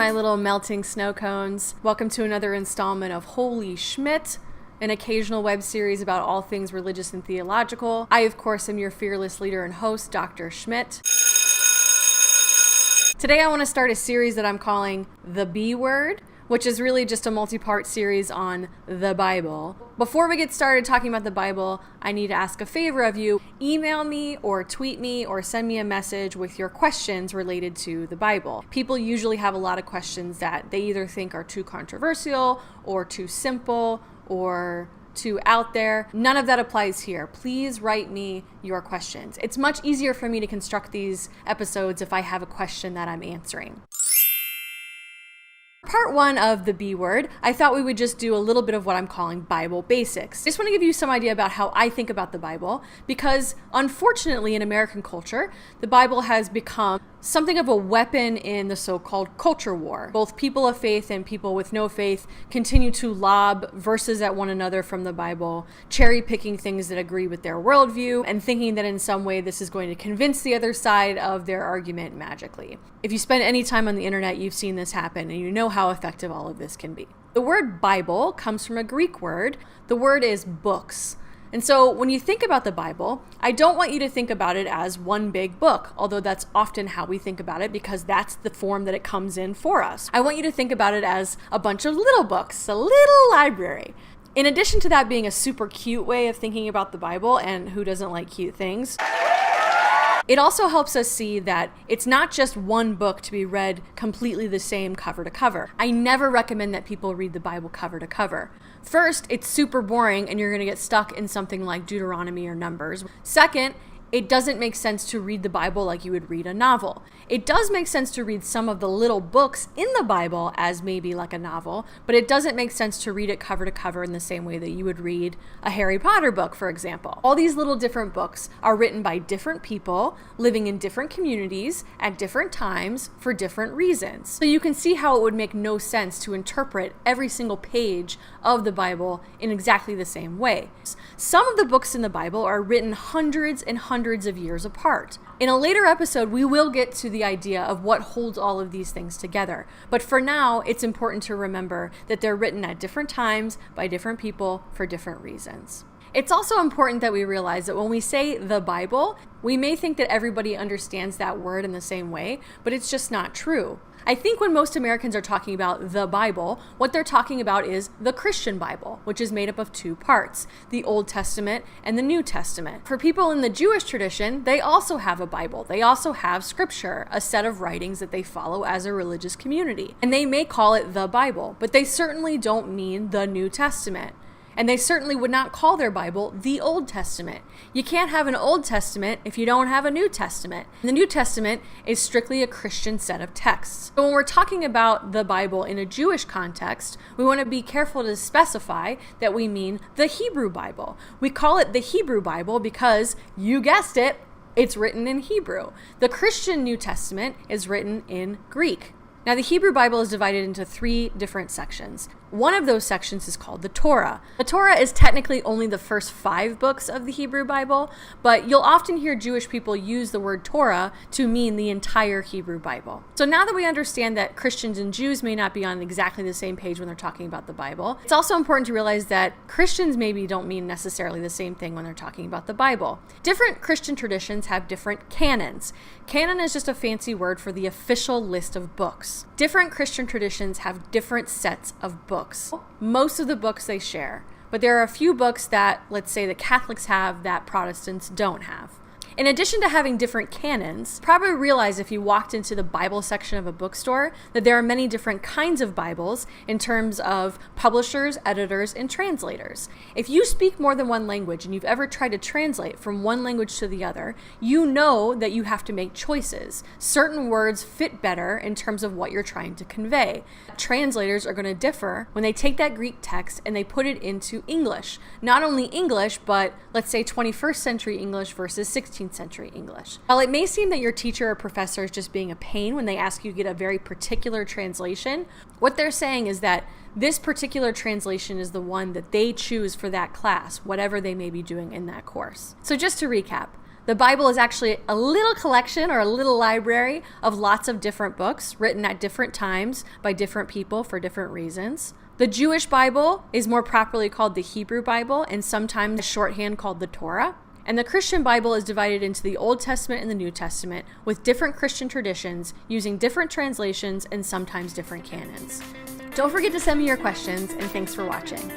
my little melting snow cones. Welcome to another installment of Holy Schmidt, an occasional web series about all things religious and theological. I, of course, am your fearless leader and host, Dr. Schmidt. Today I want to start a series that I'm calling The B Word, which is really just a multi-part series on the Bible. Before we get started talking about the Bible, I need to ask a favor of you. Email me or tweet me or send me a message with your questions related to the Bible. People usually have a lot of questions that they either think are too controversial or too simple or too out there. None of that applies here. Please write me your questions. It's much easier for me to construct these episodes if I have a question that I'm answering. Part one of the B Word, I thought we would just do a little bit of what I'm calling Bible basics. I just want to give you some idea about how I think about the Bible, because unfortunately in American culture, the Bible has become something of a weapon in the so-called culture war. Both people of faith and people with no faith continue to lob verses at one another from the Bible, cherry-picking things that agree with their worldview, and thinking that in some way this is going to convince the other side of their argument magically. If you spend any time on the internet, you've seen this happen, and you know how effective all of this can be. The word Bible comes from a Greek word. The word is books. And so when you think about the Bible, I don't want you to think about it as one big book, although that's often how we think about it because that's the form that it comes in for us. I want you to think about it as a bunch of little books, a little library. In addition to that being a super cute way of thinking about the Bible, and who doesn't like cute things, it also helps us see that it's not just one book to be read completely the same cover to cover. I never recommend that people read the Bible cover to cover. First, it's super boring and you're going to get stuck in something like Deuteronomy or Numbers. Second, it doesn't make sense to read the Bible like you would read a novel. It does make sense to read some of the little books in the Bible as maybe like a novel, but it doesn't make sense to read it cover to cover in the same way that you would read a Harry Potter book, for example. All these little different books are written by different people living in different communities at different times for different reasons. So you can see how it would make no sense to interpret every single page of the Bible in exactly the same way. Some of the books in the Bible are written hundreds and hundreds of years apart. In a later episode, we will get to the idea of what holds all of these things together. But for now, it's important to remember that they're written at different times by different people for different reasons. It's also important that we realize that when we say the Bible, we may think that everybody understands that word in the same way, but it's just not true. I think when most Americans are talking about the Bible, what they're talking about is the Christian Bible, which is made up of two parts, the Old Testament and the New Testament. For people in the Jewish tradition, they also have a Bible. They also have scripture, a set of writings that they follow as a religious community. And they may call it the Bible, but they certainly don't mean the New Testament. And they certainly would not call their Bible the Old Testament. You can't have an Old Testament if you don't have a New Testament. The New Testament is strictly a Christian set of texts. So when we're talking about the Bible in a Jewish context, we want to be careful to specify that we mean the Hebrew Bible. We call it the Hebrew Bible because, you guessed it, it's written in Hebrew. The Christian New Testament is written in Greek. Now, the Hebrew Bible is divided into three different sections. One of those sections is called the Torah. The Torah is technically only the first 5 books of the Hebrew Bible, but you'll often hear Jewish people use the word Torah to mean the entire Hebrew Bible. So now that we understand that Christians and Jews may not be on exactly the same page when they're talking about the Bible, it's also important to realize that Christians maybe don't mean necessarily the same thing when they're talking about the Bible. Different Christian traditions have different canons. Canon is just a fancy word for the official list of books. Different Christian traditions have different sets of books. Most of the books they share, but there are a few books that, let's say, the Catholics have that Protestants don't have. In addition to having different canons, you probably realize if you walked into the Bible section of a bookstore that there are many different kinds of Bibles in terms of publishers, editors, and translators. If you speak more than one language and you've ever tried to translate from one language to the other, you know that you have to make choices. Certain words fit better in terms of what you're trying to convey. Translators are going to differ when they take that Greek text and they put it into English. Not only English, but let's say 21st century English versus 16th century English. While it may seem that your teacher or professor is just being a pain when they ask you to get a very particular translation, what they're saying is that this particular translation is the one that they choose for that class, whatever they may be doing in that course. So just to recap, The Bible is actually a little collection or a little library of lots of different books written at different times by different people for different reasons. The Jewish Bible is more properly called the Hebrew Bible and sometimes a shorthand called the Torah. And the Christian Bible is divided into the Old Testament and the New Testament with different Christian traditions using different translations and sometimes different canons. Don't forget to send me your questions, and thanks for watching.